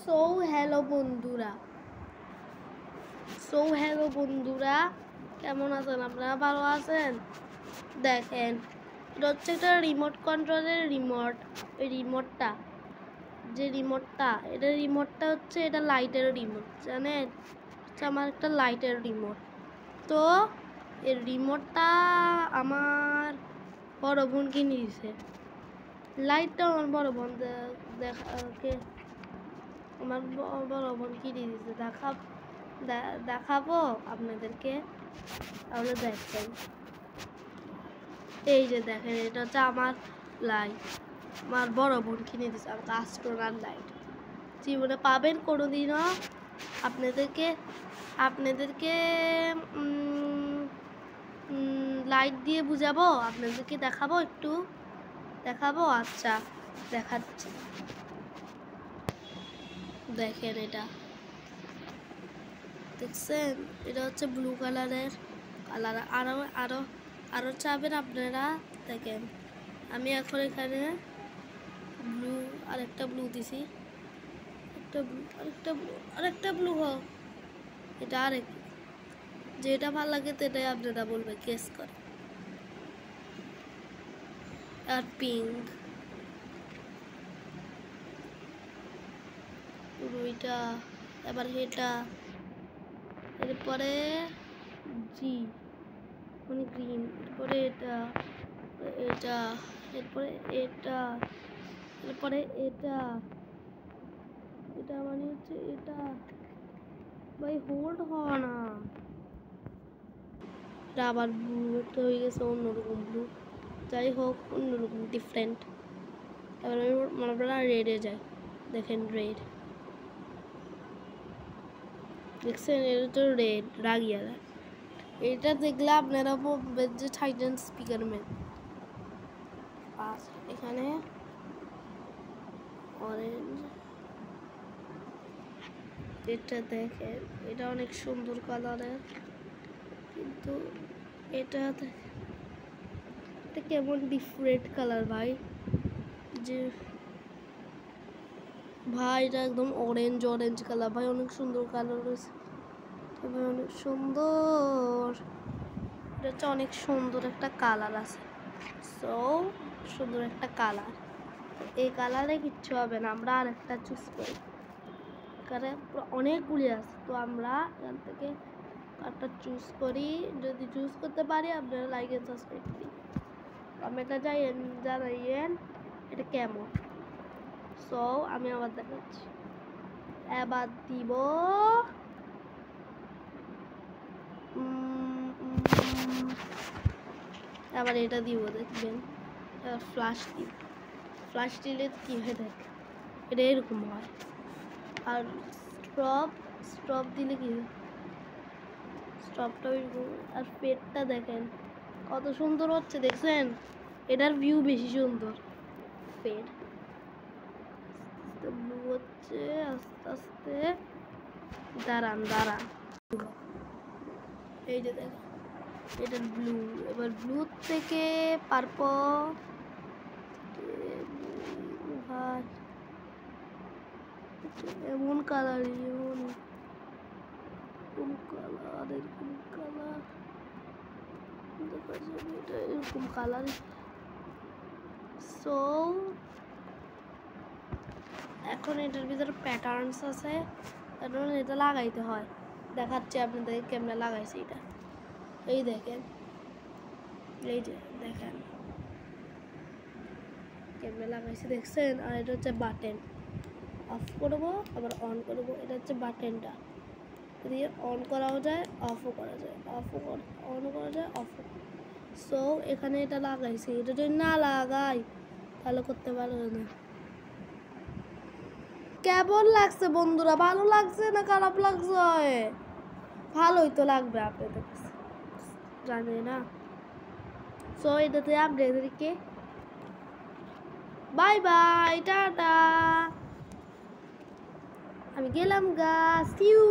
So hello বন্ধুরা কেমন আছেন আপনারা? ভালো আছেন? দেখেন, এটা হচ্ছে একটা রিমোট কন্ট্রোলের রিমোটটা হচ্ছে এটা লাইটের রিমোট, জানেন? হচ্ছে আমার একটা লাইটের রিমোট। তো এই রিমোটটা আমার বড় বোন কিনে দিয়েছে। লাইটটা আমার বড় বোন আমার বড় বোন কিনে দিয়েছে। দেখাবো আপনাদেরকে। তাহলে দেখেন, এই যে দেখেন, এটা হচ্ছে আমার লাইট। আমার বড় বোন কিনে দিয়েছে আমাকে অ্যাস্ট্রোনার লাইট। জীবনে পাবেন কোনোদিনও। আপনাদেরকে লাইট দিয়ে বুঝাবো, আপনাদেরকে দেখাবো, একটু দেখাবো। আচ্ছা, দেখাচ্ছি। দেখেন, এটা দেখছেন? এটা হচ্ছে ব্লু কালারের কালার। আরো চাবেন আপনারা। দেখেন, আমি এখন এখানে ব্লু আরেকটা ব্লু দিছি, আরেকটা ব্লু হোক। এটা আরেক, যেটা ভালো লাগে সেটাই আপনারা বলবে, গেস করে। আর পিঙ্ক, পুরোটা। এবার এটা, এরপরে জি মানে গ্রিন, এরপরে এটা, এরপরে এটা মানে হচ্ছে এটা। ভাই হোল্ড হয় না। এটা আবার ব্লু একটা হয়ে গেছে, অন্যরকম ব্লু। যাই হোক, অন্যরকম ডিফারেন্ট। এবার আমি মনে পড়া রেডে যাই। দেখেন, রেড দেখছেন? এটা তো রেড, রাগিয়া। এটা দেখলে আপনারা বলবেন যে টাইটান স্পিকারম্যান। আর এখানে অরেঞ্জ, এটা দেখেন, এটা অনেক সুন্দর কালারের, কিন্তু এটা কেমন ডিফারেন্ট কালার ভাই। যে ভাই, এটা একদম অরেঞ্জ কালার ভাই, অনেক সুন্দর কালার রয়েছে, অনেক সুন্দর। এটা হচ্ছে অনেক সুন্দর একটা কালার আছে। সো সুন্দর একটা কালার, এই কালারে কিচ্ছু হবে না। আমরা আরেকটা চুজ করি, এখানে অনেকগুলি আছে। তো আমরা এখান থেকে একটা চুজ করি। যদি চুজ করতে পারি, আপনারা লাইক এন্ড সাবস্ক্রাইব করি, কমেন্টে জানাইয়েন এটা কেমন। সো আমি আবার দেখাচ্ছি। এবার দিব আবার এটা দিব, দেখবেন। ফ্লাশ দিলে কি হয় দেখ, এটা এরকম হয়। আর স্টপ দিলে কি হয়, স্টপটা এরকম। আর পেটটা দেখেন কত সুন্দর হচ্ছে, দেখছেন? এটার ভিউ বেশি সুন্দর। পেট ব্লু হচ্ছে, আস্তে আস্তে। দাঁড়ান, এই যে দেখেন, এটা ব্লু। এবার ব্লু থেকে পার্পল, এমন কালার, এরকম কালার দেখা যাবে, এটা এরকম কালার। সো এখন এটার ভিতরে প্যাটার্নস আছে, কারণ এটা লাগাইতে হয়। দেখাচ্ছি আপনাদের কেমনে লাগাইছি এটা। এই দেখেন, এই যে দেখেন কেমনে লাগাইছি, দেখছেন? আর এটা হচ্ছে বাটন, অফ করবো আবার অন করবো। এটা হচ্ছে বাটনটা দিয়ে অন করাও যায়, অফও করা যায়, অনও করা যায়, অফও। সো এখানে এটা লাগাইছি। এটা যদি না লাগাই তাহলে করতে পারবে না। কেমন লাগছে বন্ধুরা? ভালো লাগছে না খারাপ লাগছে? ভালোই তো লাগবে আপনাদের কাছে, জানি না। সো এটাতে আপনাদেরকে বাই বাই, টাটা, আমি গেলাম গা। See you.